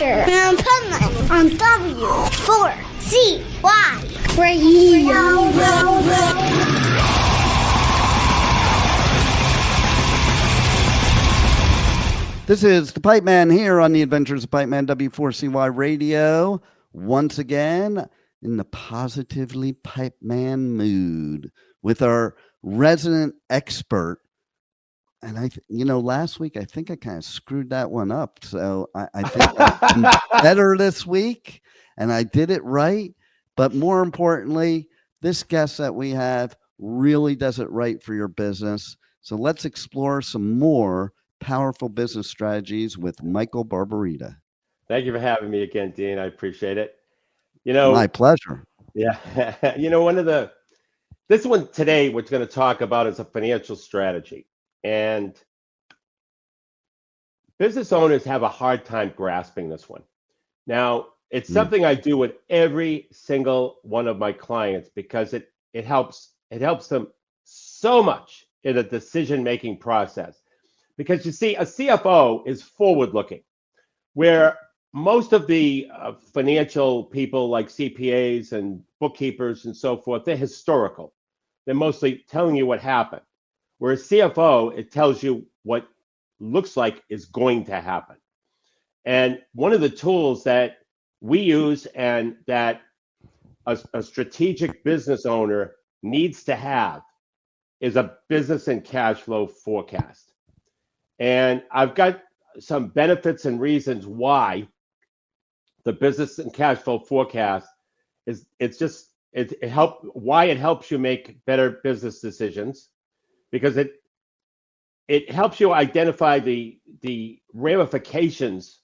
Adventures of Pipeman on W4CY Radio. This is the Pipeman here on the Adventures of Pipeman, W4CY Radio. Once again, in the positively Pipeman mood with our resident expert. And last week, I think I kind of screwed that one up. So I think I'm better this week, and I did it right. But more importantly, this guest that we have really does it right for your business. So let's explore some more powerful business strategies with Michael Barbarita. Thank you for having me again, Dean. I appreciate it. My pleasure. Yeah. This one today, we're going to talk about is a financial strategy. And business owners have a hard time grasping this one. Now, it's something I do with every single one of my clients because it helps them so much in the decision-making process. Because you see, a CFO is forward-looking, where most of the financial people like CPAs and bookkeepers and so forth, they're historical. They're mostly telling you what happened. Whereas CFO, it tells you what looks like is going to happen. And one of the tools that we use and that a strategic business owner needs to have is a business and cash flow forecast. And I've got some benefits and reasons why the business and cash flow forecast it helps you make better business decisions, because it helps you identify the ramifications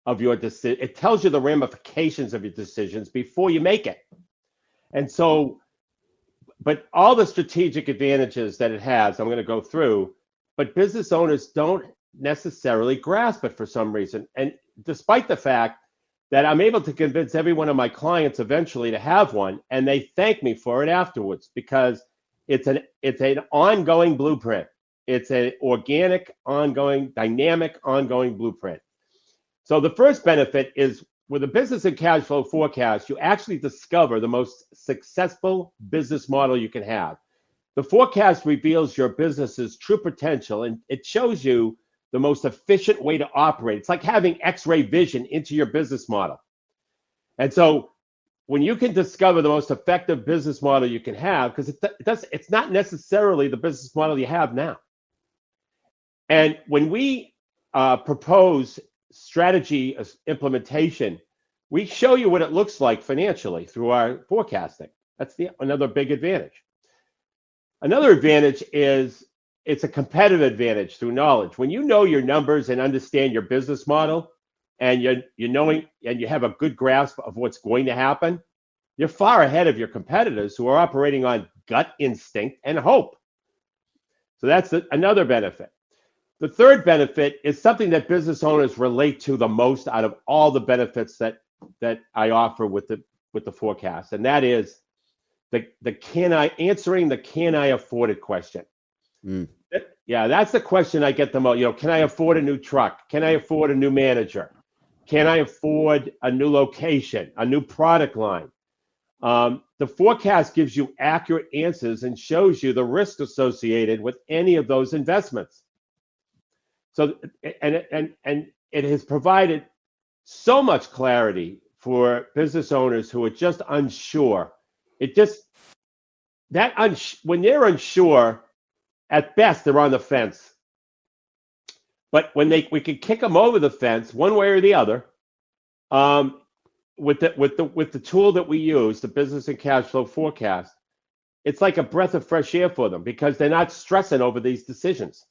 of your decision. It tells you the ramifications of your decisions before you make it. And so, but all the strategic advantages that it has, I'm going to go through, but business owners don't necessarily grasp it for some reason. And despite the fact that I'm able to convince every one of my clients eventually to have one, and they thank me for it afterwards, because it's an ongoing blueprint. It's an organic, ongoing, dynamic, ongoing blueprint. So the first benefit is with a business and cash flow forecast, you actually discover the most successful business model you can have. The forecast reveals your business's true potential, and it shows you the most efficient way to operate. It's like having X-ray vision into your business model. And so when you can discover the most effective business model you can have, because it's not necessarily the business model you have now. And when we propose strategy implementation, we show you what it looks like financially through our forecasting. That's another big advantage. Another advantage is it's a competitive advantage through knowledge. When you know your numbers and understand your business model, and you have a good grasp of what's going to happen, you're far ahead of your competitors who are operating on gut instinct and hope. So that's another benefit. The third benefit is something that business owners relate to the most out of all the benefits that I offer with the forecast, and that is answering the can I afford it question. Yeah, that's the question I get the most. Can I afford a new truck? Can I afford a new manager? Can I afford a new location, a new product line? The forecast gives you accurate answers and shows you the risk associated with any of those investments. So, and it has provided so much clarity for business owners who are just unsure. When they're unsure, at best they're on the fence. But when we can kick them over the fence one way or the other, with the tool that we use, the business and cash flow forecast, it's like a breath of fresh air for them, because they're not stressing over these decisions.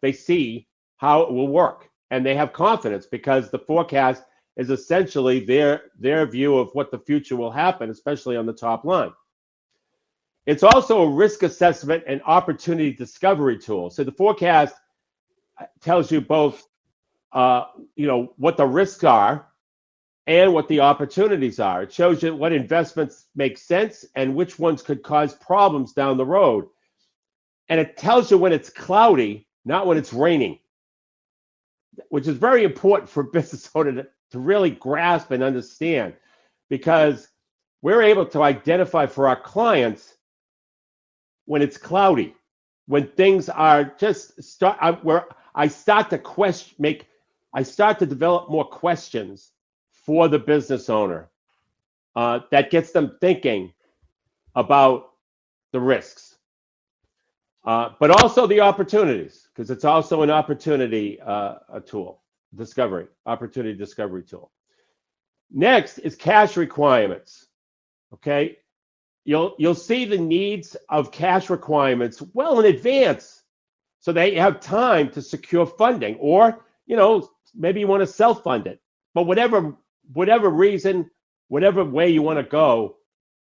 They see how it will work, and they have confidence because the forecast is essentially their view of what the future will happen, especially on the top line. It's also a risk assessment and opportunity discovery tool. So the forecast tells you both, what the risks are and what the opportunities are. It shows you what investments make sense and which ones could cause problems down the road. And it tells you when it's cloudy, not when it's raining, which is very important for a business owner to really grasp and understand, because we're able to identify for our clients when it's cloudy, when things are just where I start to develop more questions for the business owner that gets them thinking about the risks, but also the opportunities, because it's also an opportunity opportunity discovery tool. Next is cash requirements. Okay, you'll see the needs of cash requirements well in advance, so that you have time to secure funding, or maybe you want to self-fund it. But whatever reason, whatever way you want to go,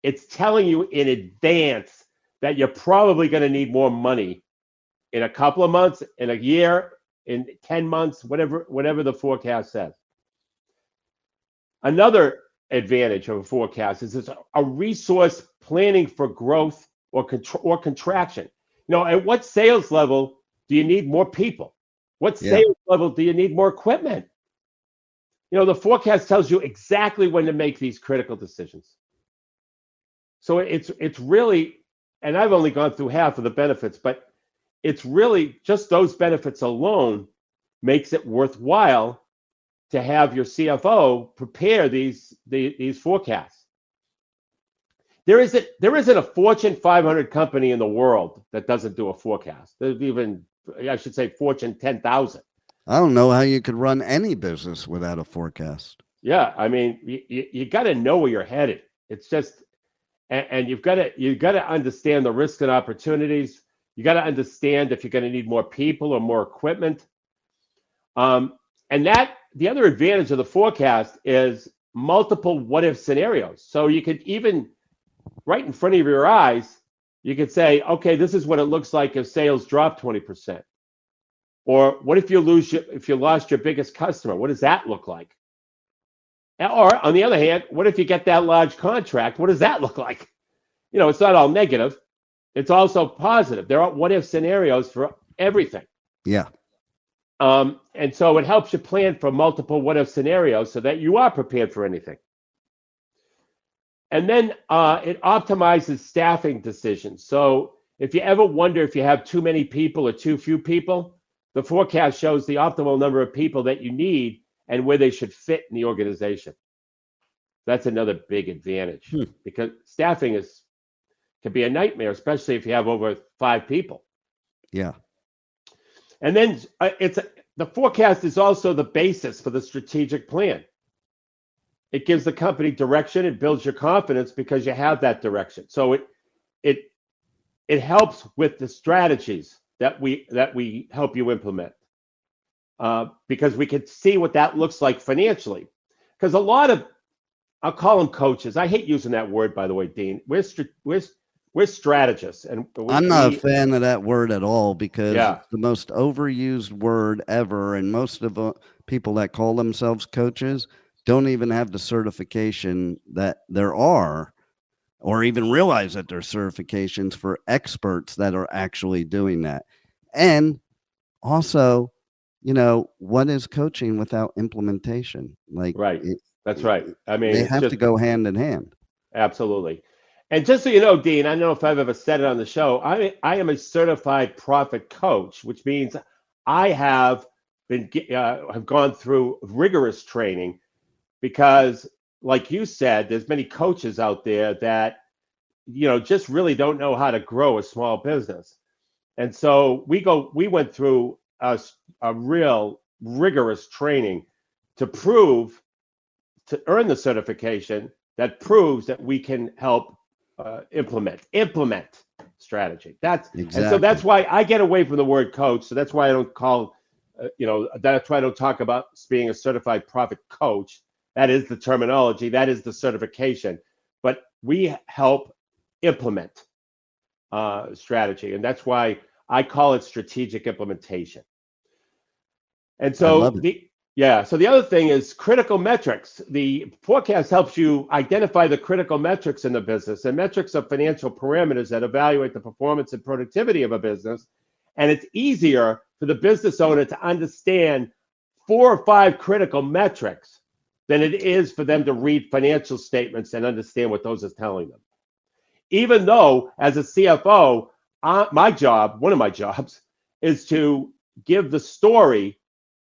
it's telling you in advance that you're probably going to need more money in a couple of months, in a year, in 10 months, whatever the forecast says. Another advantage of a forecast is it's a resource planning for growth or contraction. At what sales level do you need more people? What sales level do you need more equipment? The forecast tells you exactly when to make these critical decisions. So it's really, and I've only gone through half of the benefits, but it's really just those benefits alone makes it worthwhile to have your CFO prepare these forecasts. There isn't a Fortune 500 company in the world that doesn't do a forecast. There's even, I should say, Fortune 10,000. I don't know how you could run any business without a forecast. Yeah, I mean, you got to know where you're headed. It's just, and you've got to understand the risks and opportunities. You got to understand if you're going to need more people or more equipment. And that the other advantage of the forecast is multiple what-if scenarios. So you could even, right in front of your eyes, you could say, okay, this is what it looks like if sales drop 20%. Or what if you lost your biggest customer? What does that look like? Or on the other hand, what if you get that large contract? What does that look like? It's not all negative. It's also positive. There are what-if scenarios for everything. Yeah. And so it helps you plan for multiple what-if scenarios so that you are prepared for anything. And then it optimizes staffing decisions. So if you ever wonder if you have too many people or too few people, the forecast shows the optimal number of people that you need and where they should fit in the organization. That's another big advantage, because staffing can be a nightmare, especially if you have over 5 people. Yeah. And then the forecast is also the basis for the strategic plan. It gives the company direction. It builds your confidence because you have that direction. So it helps with the strategies that we help you implement, because we can see what that looks like financially. Because a lot of, I'll call them coaches. I hate using that word, by the way, Dean. We're strategists, and I'm not a fan of that word at all, because it's the most overused word ever, and most of the people that call themselves coaches don't even have the certification that there are, or even realize that there's certifications for experts that are actually doing that. And also, what is coaching without implementation? Right. That's right. I mean, they have to go hand in hand. Absolutely. And just so you know, Dean, I don't know if I've ever said it on the show, I am a certified profit coach, which means I have gone through rigorous training, because, like you said, there's many coaches out there that, just really don't know how to grow a small business. And so we went through a real rigorous training to earn the certification that proves that we can help implement strategy. Exactly. And so that's why I get away from the word coach. So that's why I don't call, that's why I don't talk about being a certified profit coach. That is the terminology. That is the certification. But we help implement strategy, and that's why I call it strategic implementation. And so so the other thing is critical metrics. The forecast helps you identify the critical metrics in the business, and metrics are financial parameters that evaluate the performance and productivity of a business. And it's easier for the business owner to understand 4 or 5 critical metrics than it is for them to read financial statements and understand what those are telling them. Even though, as a CFO, one of my jobs, is to give the story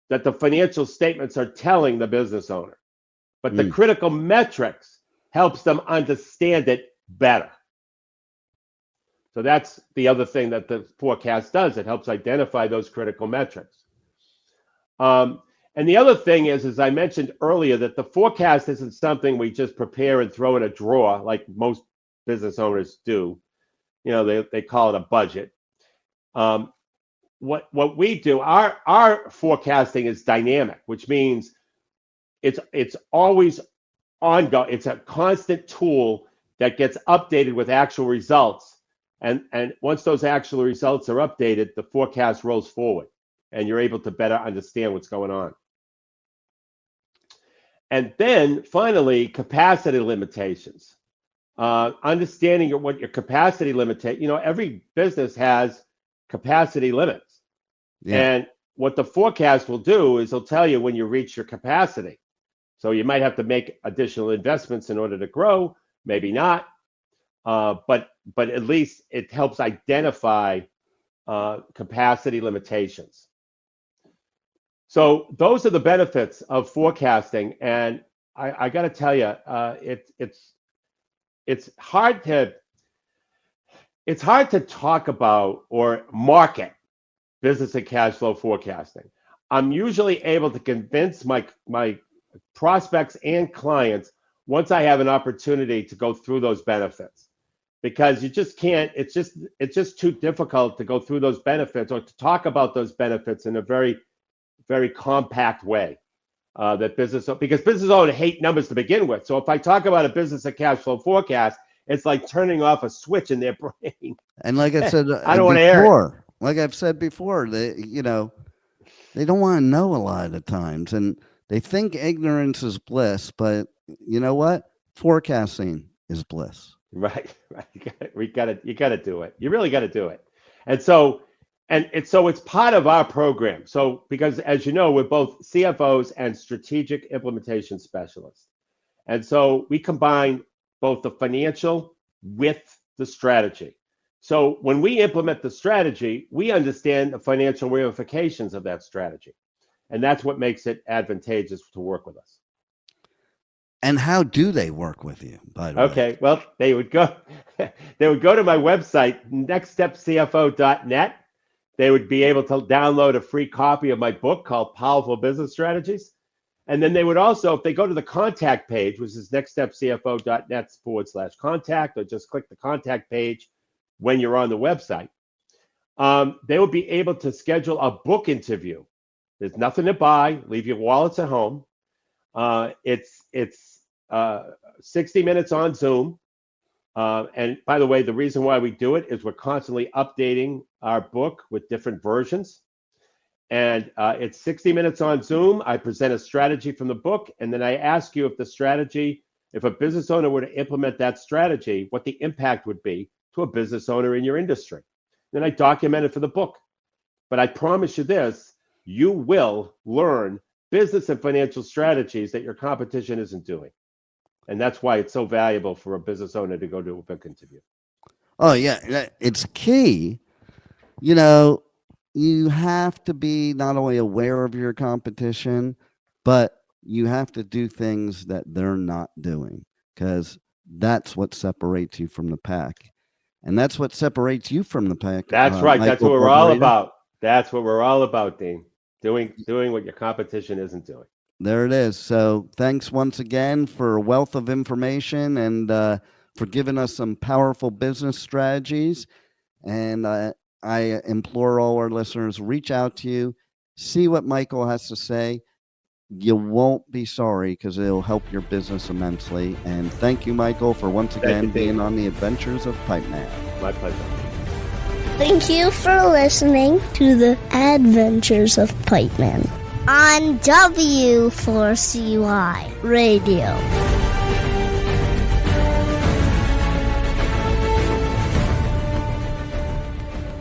that the financial statements are telling the business owner. But the critical metrics helps them understand it better. So that's the other thing that the forecast does. It helps identify those critical metrics. And the other thing is, as I mentioned earlier, that the forecast isn't something we just prepare and throw in a drawer like most business owners do. You know, they call it a budget. What we do, our forecasting is dynamic, which means it's always ongoing. It's a constant tool that gets updated with actual results. And once those actual results are updated, the forecast rolls forward and you're able to better understand what's going on. And then finally, capacity limitations. Understanding what your capacity limit, every business has capacity limits. Yeah. And what the forecast will do is it'll tell you when you reach your capacity. So you might have to make additional investments in order to grow, maybe not. But at least it helps identify capacity limitations. So those are the benefits of forecasting, and I got to tell you, it's hard to talk about or market business and cash flow forecasting. I'm usually able to convince my prospects and clients once I have an opportunity to go through those benefits, because you just can't. It's just too difficult to go through those benefits or to talk about those benefits in a very compact way. Because business owners hate numbers to begin with. So if I talk about a business and cash flow forecast, it's like turning off a switch in their brain. And like I said, I don't want to air it. Like I've said before, they don't want to know a lot of times, and they think ignorance is bliss. But you know what? Forecasting is bliss. Right. You got to do it. You really got to do it. And so it's part of our program. So because, as you know, we're both CFOs and strategic implementation specialists. And so we combine both the financial with the strategy. So when we implement the strategy, we understand the financial ramifications of that strategy. And that's what makes it advantageous to work with us. And how do they work with you, by the way? Okay, well, they would go to my website, nextstepcfo.net. They would be able to download a free copy of my book called Powerful Business Strategies. And then they would also, if they go to the contact page, which is nextstepcfo.net/contact, or just click the contact page when you're on the website, they will be able to schedule a book interview. There's nothing to buy. Leave your wallets at home. It's 60 minutes on Zoom. And by the way, the reason why we do it is we're constantly updating our book with different versions. And it's 60 minutes on Zoom. I present a strategy from the book, and then I ask you if a business owner were to implement that strategy, what the impact would be to a business owner in your industry. Then I document it for the book. But I promise you this, you will learn business and financial strategies that your competition isn't doing. And that's why it's so valuable for a business owner to go to a book interview. Oh, yeah. It's key. You have to be not only aware of your competition, but you have to do things that they're not doing, because that's what separates you from the pack. And that's what separates you from the pack. That's right. That's what we're all about. That's what we're all about, Dean. Doing what your competition isn't doing. There it is. So thanks once again for a wealth of information and for giving us some powerful business strategies. And I implore all our listeners, reach out to you, see what Michael has to say. You won't be sorry, because it'll help your business immensely. And thank you, Michael, for once again being on the Adventures of Pipeman. My pleasure. Thank you for listening to the Adventures of Pipeman on W4CY Radio.